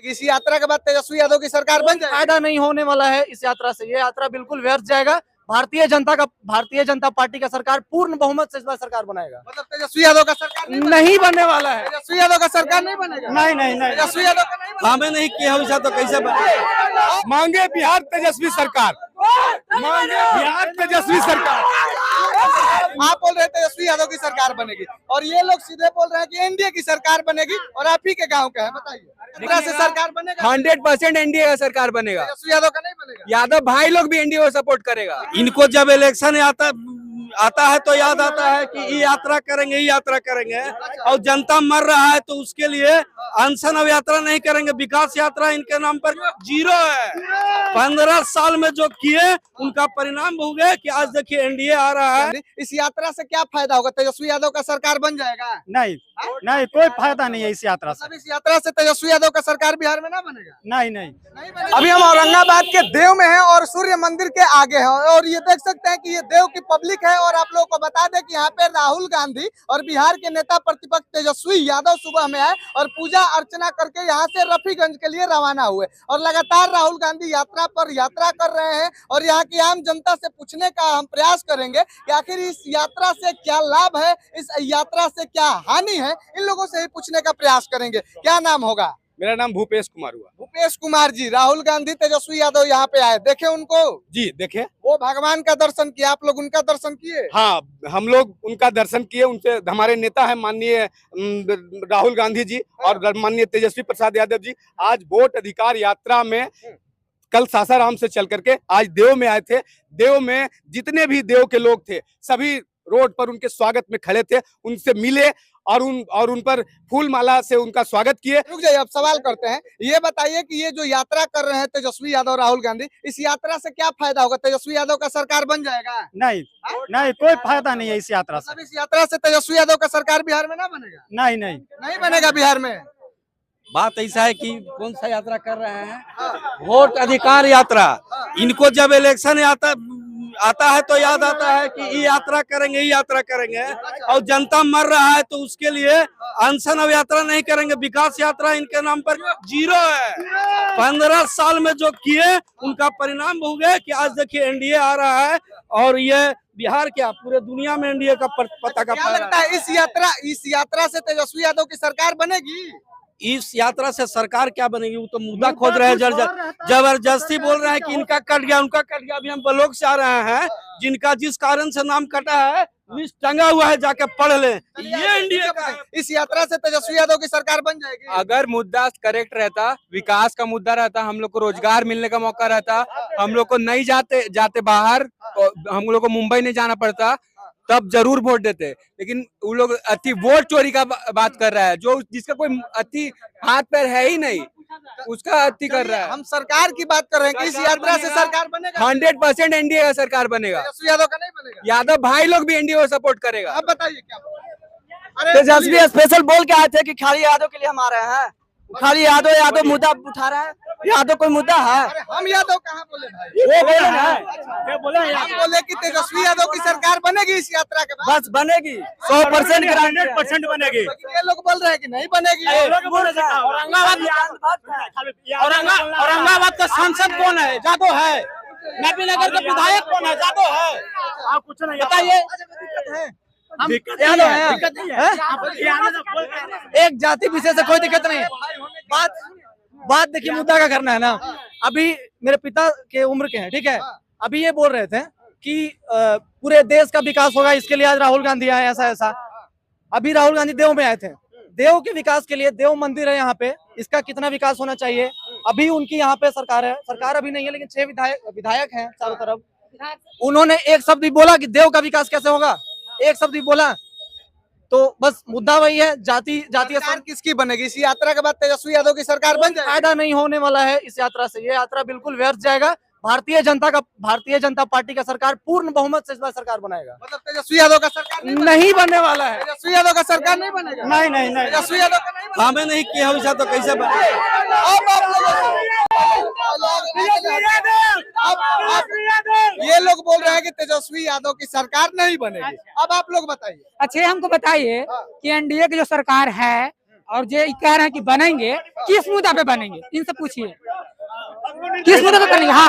इस यात्रा के बाद तेजस्वी यादव की सरकार बन जाएगी। फायदा नहीं होने वाला है इस यात्रा से। ये यात्रा बिल्कुल व्यर्थ जाएगा। भारतीय जनता पार्टी का सरकार पूर्ण बहुमत से इस बार सरकार बनाएगा। मतलब तेजस्वी यादव का सरकार नहीं बनने वाला है। तेजस्वी यादव का सरकार नहीं बनेगा। नहीं तेजस्वी यादव का नहीं हमें नहीं किया वैसा तो कैसे बनेगा। मांगे बिहार तेजस्वी सरकार, मांगे बिहार तेजस्वी सरकार। आप बोल रहे हैं तेजस्वी यादव की सरकार बनेगी और ये लोग सीधे बोल रहे हैं कि एनडीए की सरकार बनेगी और आप ही के गांव का है, बताइए यात्रा से सरकार बनेगा। 100% एनडीए का सरकार बनेगा। तेजस्वी यादव का नहीं बनेगा। यादव भाई लोग भी एनडीए को सपोर्ट करेगा। इनको जब इलेक्शन आता है तो याद आता है कि ये यात्रा करेंगे और जनता मर रहा है तो उसके लिए अनशन अब यात्रा नहीं करेंगे। विकास यात्रा इनके नाम पर जीरो है। 15 साल में जो किए उनका परिणाम भोगे कि आज देखिए एनडीए आ रहा है। इस यात्रा से क्या फायदा होगा? तेजस्वी यादव का सरकार बन जाएगा। नहीं कोई फायदा नहीं है इस यात्रा से। मतलब इस यात्रा से तेजस्वी यादव का सरकार बिहार में ना बनेगा। नहीं अभी हम औरंगाबाद के देव में हैं और सूर्य मंदिर के आगे हैं और ये देख सकते हैं कि ये देव की पब्लिक है और आप लोगों को बता दें कि यहाँ पे राहुल गांधी और बिहार के नेता प्रतिपक्ष तेजस्वी यादव सुबह में आए और पूजा अर्चना करके यहाँ से रफीगंज के लिए रवाना हुए और लगातार राहुल गांधी यात्रा कर रहे हैं और यहाँ की आम जनता से पूछने का हम प्रयास करेंगे कि आखिर इस यात्रा से क्या लाभ है, इस यात्रा से क्या हानि है, इन लोगों से ही पूछने का प्रयास करेंगे। क्या नाम होगा? मेरा नाम भूपेश कुमार हुआ। भूपेश कुमार जी, राहुल गांधी तेजस्वी यादव यहाँ पे आए, देखे उनको? जी देखे। वो भगवान का दर्शन किया, आप लोग उनका दर्शन किए? हाँ, हम लोग उनका दर्शन किए। उनसे हमारे नेता है माननीय राहुल गांधी जी और माननीय तेजस्वी प्रसाद यादव जी आज वोट अधिकार यात्रा में कल सासाराम से चल करके आज देव में आए थे। देव में जितने भी देव के लोग थे सभी रोड पर उनके स्वागत में खड़े थे, उनसे मिले और उन पर फूल माला से उनका स्वागत किए। रुक जाइए, अब सवाल करते हैं। ये बताइए कि ये जो यात्रा कर रहे हैं तेजस्वी यादव राहुल गांधी, इस यात्रा से क्या फायदा होगा? तेजस्वी यादव का सरकार बन जाएगा। नहीं कोई फायदा नहीं है इस यात्रा से। मतलब इस यात्रा से तेजस्वी यादव का सरकार बिहार में ना बनेगा। नहीं बनेगा बिहार में। बात ऐसा है कि कौन सा यात्रा कर रहे हैं, वोट अधिकार यात्रा। इनको जब इलेक्शन आता है तो याद आता है कि ये यात्रा करेंगे और जनता मर रहा है तो उसके लिए अनशन अब यात्रा नहीं करेंगे। विकास यात्रा इनके नाम पर जीरो है। 15 साल में जो किए उनका परिणाम भोगे कि आज देखिए एनडीए आ रहा है और ये बिहार क्या पूरे दुनिया में एनडीए का पताका क्या लगता है इस यात्रा से तेजस्वी यादव की सरकार बनेगी? इस यात्रा से सरकार क्या बनेगी वो तो मुद्दा खोज रहे हैं। जबरदस्ती बोल रहे हैं कि इनका कट गया उनका कट गया। अभी हम ब्लॉक से आ रहे हैं, जिनका जिस कारण से नाम कटा है लिस्ट टंगा हुआ है, जाके पढ़ लें। ये एनडीए का है। इस यात्रा से तेजस्वी यादव की सरकार बन जाएगी। अगर मुद्दा करेक्ट रहता, विकास का मुद्दा रहता, हम लोग को रोजगार मिलने का मौका रहता, हम लोग को नहीं जाते बाहर, तो हम लोग को मुंबई नहीं जाना पड़ता, तब जरूर वोट देते। लेकिन वो लोग अति वोट चोरी का बात कर रहा है, जो जिसका कोई अति हाथ पैर है ही नहीं उसका अति कर रहा है। हम सरकार की बात कर रहे हैं कि इस यात्रा से सरकार बनेगा। 100% एनडीए का सरकार बनेगा। तेजस्वी यादव का नहीं बनेगा। यादव भाई लोग भी एनडीए को सपोर्ट करेगा। अब बताइए क्या? तेजस्वी स्पेशल बोल के आए थे कि खाली यादव के लिए हम आ रहे हैं। खाली यादव मुद्दा उठा रहा है। यादव कोई मुद्दा है? अरे हम यादव कहाँ बोले भाई? वो बोले हम बोले कि तेजस्वी यादव की सरकार बनेगी इस यात्रा के बाद। बस बनेगी 100% 100% बनेगी। लेकिन ये लोग बोल रहे हैं कि नहीं बनेगी। औरंगाबाद का सांसद कौन है? जादव है। नबीनगर का विधायक कौन है? जादव है। आप कुछ नहीं बताइए। दिक्कत नहीं है। एक जाति विशेष से कोई दिक्कत नहीं है। बात देखिए मुद्दा का करना है ना। अभी मेरे पिता के उम्र के हैं, ठीक है। अभी ये बोल रहे थे कि पूरे देश का विकास होगा, इसके लिए आज राहुल गांधी आए, ऐसा। अभी राहुल गांधी देव में आए थे। देव के विकास के लिए, देव मंदिर है यहाँ पे, इसका कितना विकास होना चाहिए। अभी उनकी यहाँ पे सरकार है, सरकार अभी नहीं है लेकिन 6 विधायक हैं चारों तरफ। उन्होंने एक शब्द भी बोला कि देव का विकास कैसे होगा, एक शब्द भी बोला। तो बस मुद्दा वही है, जातीय सरकार किसकी बनेगी? इस यात्रा के बाद तेजस्वी यादव की सरकार बन जाएगी। फायदा नहीं होने वाला है इस यात्रा से। ये यात्रा बिल्कुल व्यर्थ जाएगा। भारतीय जनता पार्टी का सरकार पूर्ण बहुमत से इस बार सरकार बनाएगा। मतलब तेजस्वी यादव का सरकार नहीं बनने वाला है। तेजस्वी यादव का सरकार नहीं बनेगा। नहीं तेजस्वी यादव का नहीं बनेगा। हमें नहीं किया वैसा तो कैसे बनेगा। ये लोग बोल रहे हैं कि तेजस्वी यादव की सरकार नहीं बनेगी। अब आप लोग बताइए। अच्छा हमको बताइए कि एनडीए की जो सरकार है और जो कह रहे हैं कि बनेंगे, किस मुद्दा पे बनेंगे, इनसे पूछिए किस मुद्दे पे बनेंगे। हाँ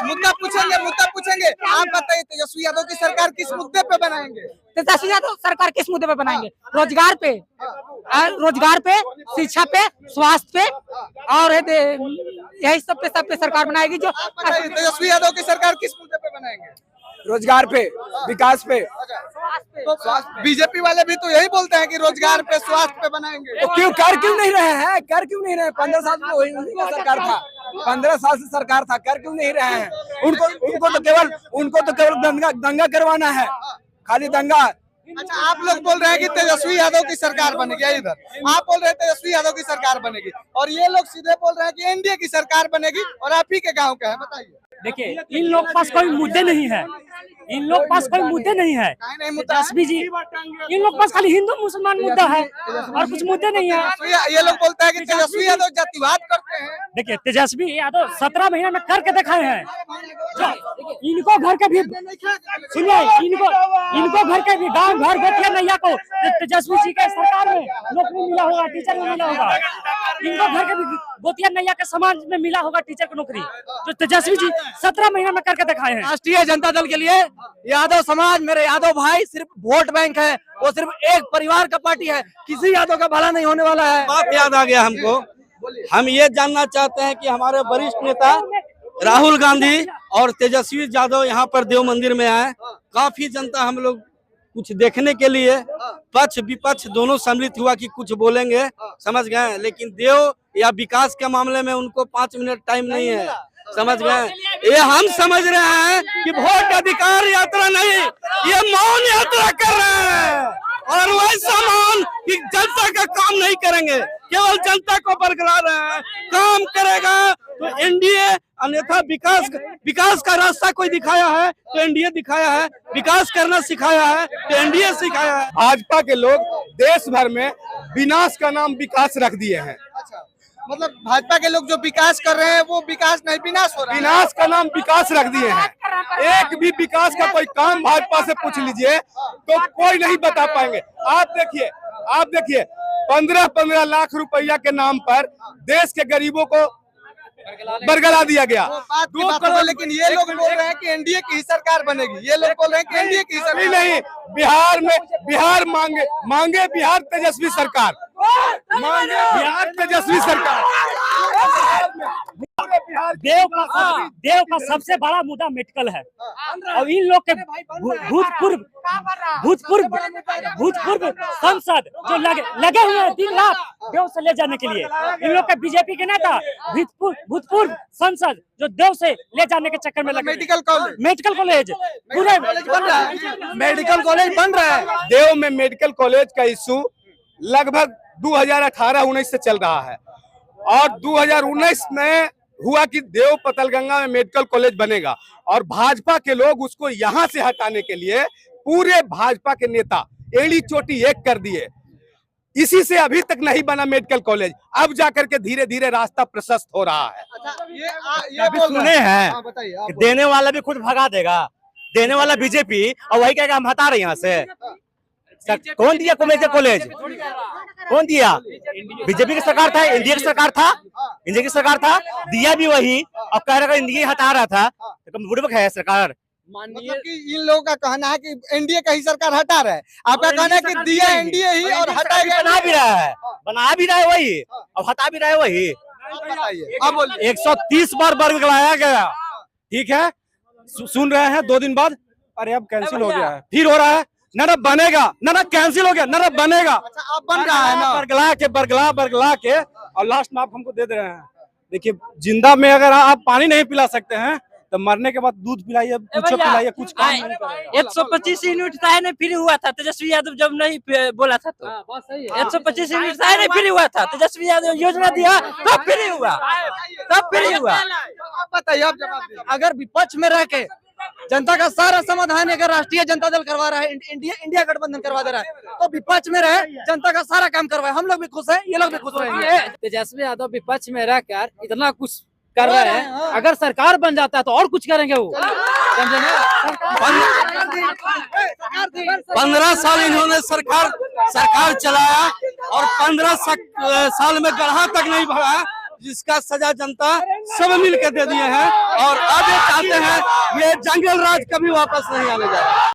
मुद्दा पूछेंगे। आप बताइए तेजस्वी यादव की सरकार किस मुद्दे पे बनाएंगे? तेजस्वी यादव सरकार किस मुद्दे पे बनाएंगे? रोजगार पे, शिक्षा पे, स्वास्थ्य पे और यही सब पे सरकार बनाएगी। जो तेजस्वी यादव की सरकार किस मुद्दे पे बनाएंगे? रोजगार पे, विकास पे। तो बीजेपी वाले भी तो यही बोलते हैं कि रोजगार पे, स्वास्थ्य पे बनाएंगे। तो क्यों कर क्यों नहीं रहे हैं? कर क्यों नहीं रहे? 15 साल से वही सरकार था, 15 साल से सरकार था, कर क्यों नहीं रहे हैं? उनको तो केवल दंगा करवाना है, खाली दंगा। अच्छा, आप लोग बोल रहे हैं कि तेजस्वी यादव की सरकार बनेगी, इधर आप बोल रहे हैं तेजस्वी यादव की सरकार बनेगी, और ये लोग सीधे बोल रहे हैं कि एनडीए की सरकार बनेगी, और आप ही के गांव का है। बताइए। देखिए, इन लोग पास कोई मुद्दे नहीं है, इन लोग पास कोई मुद्दे नहीं है। तेजस्वी जी, इन लोग पास खाली हिंदू मुसलमान मुद्दा है और कुछ मुद्दे नहीं है। ये लोग बोलते हैं कि तेजस्वी यादव जातिवाद करते हैं। देखिए, तेजस्वी यादव 17 महीना में करके दिखाए हैं। इनको घर के भी सुनिए, इनको घर के भी गांव घर गोतिया नैया को तेजस्वी जी के सरकार में नौकरी मिला होगा, टीचर में मिला होगा। इनको घर के भी गोतिया नैया के समाज में मिला होगा टीचर की नौकरी, जो तेजस्वी जी 17 महीना में करके दिखाए हैं। राष्ट्रीय जनता दल के लिए यादव समाज, मेरे यादव भाई सिर्फ वोट बैंक है, वो सिर्फ एक परिवार का पार्टी है, किसी यादव का भला नहीं होने वाला है। बात याद आ गया हमको। हम ये जानना चाहते हैं कि हमारे वरिष्ठ नेता राहुल गांधी और तेजस्वी यादव यहाँ पर देव मंदिर में आए। काफी जनता हम लोग कुछ देखने के लिए पक्ष विपक्ष दोनों सम्मिलित हुआ कि कुछ बोलेंगे, समझ गए, लेकिन देव या विकास के मामले में उनको 5 मिनट टाइम नहीं है, समझ गए। ये हम समझ रहे हैं कि वोट अधिकार यात्रा नहीं, ये मौन यात्रा कर रहे हैं, और वैसा मौन कि जनता का काम नहीं करेंगे, केवल जनता को बरकरार रहे हैं। काम करेगा तो एनडीए, अन्यथा विकास का रास्ता कोई दिखाया है तो एनडीए दिखाया है, विकास करना सिखाया है तो एनडीए सिखाया है। भाजपा के लोग देश भर में विनाश का नाम विकास रख दिए हैं। अच्छा, मतलब भाजपा के लोग जो विकास कर रहे हैं वो विकास नहीं, विनाश हो रहा है। विनाश का नाम विकास रख दिए हैं। एक भी विकास का कोई काम भाजपा से पूछ लीजिए तो कोई नहीं बता पाएंगे। आप देखिए 15-15 लाख रुपया के नाम पर देश के गरीबों को बरगला दिया गया। 2 करोड़, लेकिन ये लोग बोल रहे हैं कि एनडीए की सरकार बनेगी। ये लोग बोल रहे हैं कि एनडीए की सरकार नहीं, बिहार मांगे बिहार तेजस्वी सरकार, मांगे बिहार तेजस्वी सरकार। देव का सबसे बड़ा मुद्दा मेडिकल है, और इन लोग के भूतपूर्व सांसद जो लगे हुए हैं दिन रात देव से ले जाने के लिए। इन लोग के बीजेपी के नेता भूतपूर्व सांसद जो देव से ले जाने के चक्कर में लगे। मेडिकल कॉलेज पूरे मेडिकल कॉलेज बन रहा है। देव में मेडिकल कॉलेज का इशू लगभग 2018-19 से चल रहा है, और 2019 में हुआ कि देव पतलगंगा में मेडिकल कॉलेज बनेगा, और भाजपा के लोग उसको यहां से हटाने के लिए पूरे भाजपा के नेता एड़ी चोटी एक कर दिए। इसी से अभी तक नहीं बना मेडिकल कॉलेज, अब जाकर के धीरे धीरे रास्ता प्रशस्त हो रहा है। अच्छा, ये सुने हैं, हाँ, बताइए। देने वाला भी खुद भगा देगा, देने वाला बीजेपी, और वही कहेगा हम हटा रहे यहाँ से। कौन दिया मेडिकल कॉलेज? कौन दिया? बीजेपी की सरकार था, एनडीए की सरकार था, एनडीए की सरकार था, दिया भी वही। अब कह रहा एनडीए हटा रहा था, तो बुड़बक है सरकार। मतलब कि इन लोगों का कहना है कि एनडीए का ही सरकार हटा रहा है, आपका कहना है कि दिया एनडीए ही और हटाएगा, बना भी रहा है वही, अब हटा भी रहा है वही। बताइए, आप बोलिए। 130 बार बरगलाया गया, ठीक है, सुन रहे हैं 2 दिन बाद अरे अब कैंसिल हो गया है, फिर हो रहा है न बनेगा, न कैंसिल हो गया, न बनेगा। अच्छा, अब बन रहा है ना, बरगला के और लास्ट में आप हमको दे दे रहे हैं। देखिए, जिंदा में अगर आप पानी नहीं पिला सकते हैं तो मरने के बाद दूध पिलाइए, कुछ पिलाइए, कुछ काम नहीं करेगा। 125 यूनिट था नहीं फ्री हुआ था, तेजस्वी यादव जब नहीं बोला था तो 125 यूनिट था नहीं फ्री हुआ था, तेजस्वी यादव योजना दिया तब फ्री हुआ। आप बताइए, आप जवाब दीजिए। अगर विपक्ष में रह के जनता का सारा समाधान अगर राष्ट्रीय जनता दल करवा रहा है, इंडिया गठबंधन करवा दे रहा है, तो विपक्ष में रहे, जनता का सारा काम करवाए, हम लोग भी खुश हैं, ये लोग भी खुश रहेंगे। तेजस्वी यादव विपक्ष में रहकर इतना कुछ कर रहे हैं, अगर सरकार बन जाता है तो और कुछ करेंगे वो, समझे ना? 15 साल इन्होंने सरकार चलाया और 15 साल में गढ़ा तक नहीं भरा, जिसका सजा जनता सब मिल के दे दिए हैं। और अब ये चाहते हैं ये जंगल राज कभी वापस नहीं आने जा रहा।